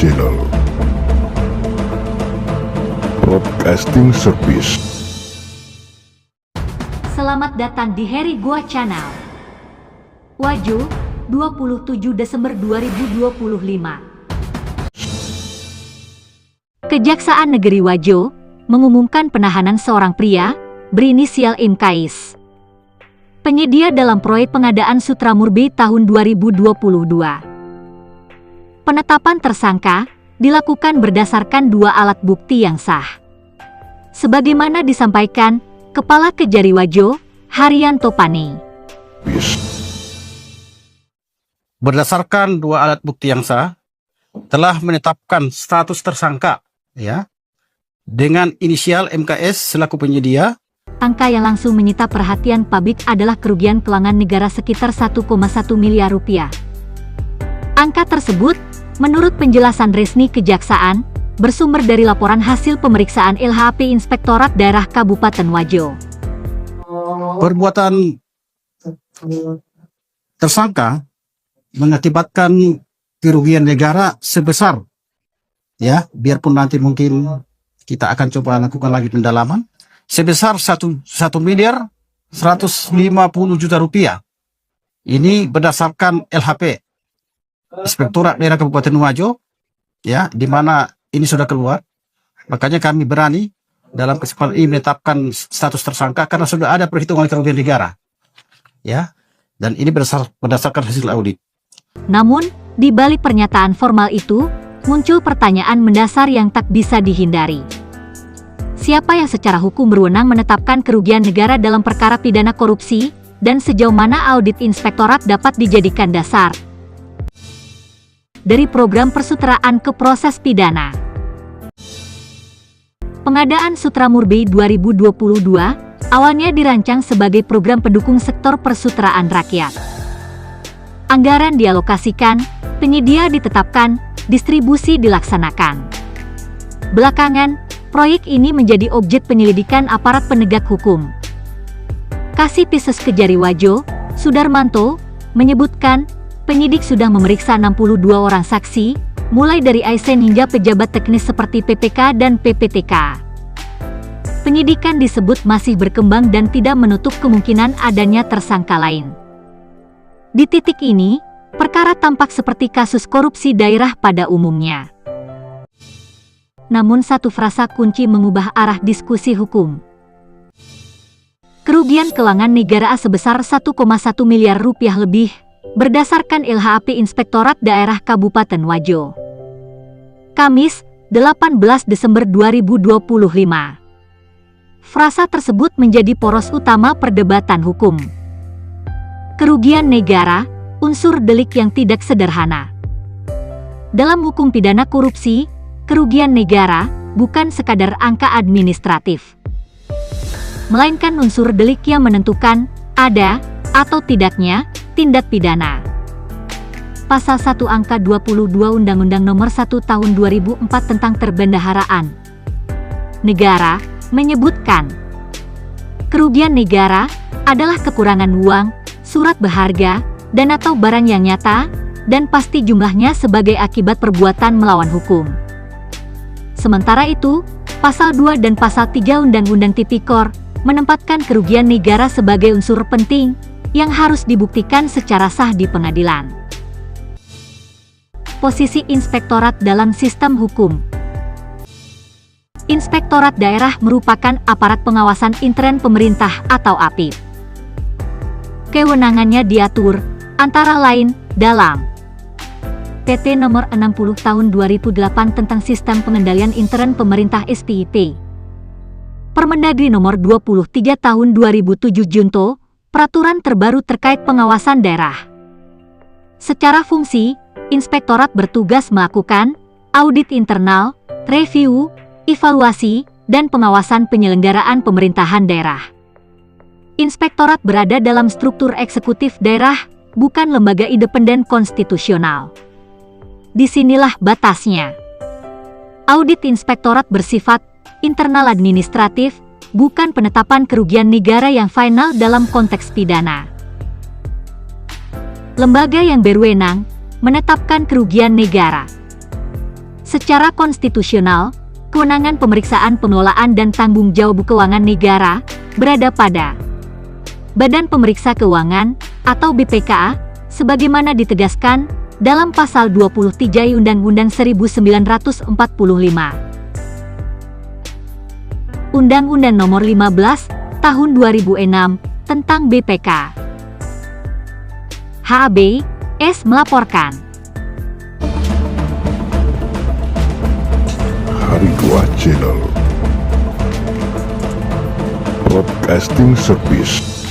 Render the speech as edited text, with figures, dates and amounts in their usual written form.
Channel Broadcasting Service. Selamat datang di Heri Gua Channel. Wajo, 27 Desember 2025. Kejaksaan Negeri Wajo mengumumkan penahanan seorang pria berinisial MKS, penyedia dalam proyek pengadaan Sutra Murbi tahun 2022. Penetapan tersangka dilakukan berdasarkan dua alat bukti yang sah. Sebagaimana disampaikan Kepala Kejari Wajo, Haryanto Pani. Berdasarkan dua alat bukti yang sah, telah menetapkan status tersangka dengan inisial MKS selaku penyedia. Angka yang langsung menyita perhatian publik adalah kerugian keuangan negara sekitar 1,1 miliar rupiah. Angka tersebut, menurut penjelasan resmi Kejaksaan, bersumber dari laporan hasil pemeriksaan LHP Inspektorat Daerah Kabupaten Wajo. Perbuatan tersangka mengakibatkan kerugian negara sebesar, biarpun nanti mungkin kita akan coba lakukan lagi pendalaman, sebesar 1 miliar 150 juta rupiah. Ini berdasarkan LHP Inspektorat Daerah Kabupaten Wajo, di mana ini sudah keluar. Makanya kami berani dalam kesempatan ini menetapkan status tersangka karena sudah ada perhitungan kerugian negara, dan ini berdasarkan hasil audit. Namun, di balik pernyataan formal itu, muncul pertanyaan mendasar yang tak bisa dihindari. Siapa yang secara hukum berwenang menetapkan kerugian negara dalam perkara pidana korupsi, dan sejauh mana audit inspektorat dapat dijadikan dasar dari program persutraan ke proses pidana? Pengadaan Sutra Murbi 2022 awalnya dirancang sebagai program pendukung sektor persutraan rakyat. Anggaran dialokasikan, penyedia ditetapkan, distribusi dilaksanakan. Belakangan, proyek ini menjadi objek penyelidikan aparat penegak hukum. Kasipses Kejari Wajo, Sudarmanto, menyebutkan penyidik sudah memeriksa 62 orang saksi, mulai dari ASN hingga pejabat teknis seperti PPK dan PPTK. Penyidikan disebut masih berkembang dan tidak menutup kemungkinan adanya tersangka lain. Di titik ini, perkara tampak seperti kasus korupsi daerah pada umumnya. Namun satu frasa kunci mengubah arah diskusi hukum. Kerugian keuangan negara sebesar 1,1 miliar rupiah lebih, berdasarkan LHP Inspektorat Daerah Kabupaten Wajo. Kamis, 18 Desember 2025. Frasa tersebut menjadi poros utama perdebatan hukum. Kerugian negara, unsur delik yang tidak sederhana. Dalam hukum pidana korupsi, kerugian negara bukan sekadar angka administratif, melainkan unsur delik yang menentukan ada atau tidaknya tindak pidana. Pasal 1 angka 22 Undang-Undang Nomor 1 Tahun 2004 tentang Perbendaharaan Negara menyebutkan kerugian negara adalah kekurangan uang, surat berharga, dan atau barang yang nyata dan pasti jumlahnya sebagai akibat perbuatan melawan hukum. Sementara itu, Pasal 2 dan Pasal 3 Undang-Undang Tipikor menempatkan kerugian negara sebagai unsur penting yang harus dibuktikan secara sah di pengadilan. Posisi inspektorat dalam sistem hukum. Inspektorat daerah merupakan aparat pengawasan intern pemerintah atau API. Kewenangannya diatur, antara lain, dalam PT Nomor 60 Tahun 2008 tentang Sistem Pengendalian Intern Pemerintah SPIP, Permendagri Nomor 23 Tahun 2007 Junto, Peraturan terbaru terkait pengawasan daerah. Secara fungsi, inspektorat bertugas melakukan audit internal, review, evaluasi, dan pengawasan penyelenggaraan pemerintahan daerah. Inspektorat berada dalam struktur eksekutif daerah, bukan lembaga independen konstitusional. Disinilah batasnya. Audit inspektorat bersifat internal administratif, bukan penetapan kerugian negara yang final dalam konteks pidana. Lembaga yang berwenang menetapkan kerugian negara Secara konstitusional, kewenangan pemeriksaan pengelolaan dan tanggung jawab keuangan negara berada pada Badan Pemeriksa Keuangan atau BPKA, sebagaimana ditegaskan dalam Pasal 23 Undang-Undang 1945. Undang-Undang Nomor 15 Tahun 2006 tentang BPK. HAB S melaporkan. Hari Tua Channel Broadcasting Service.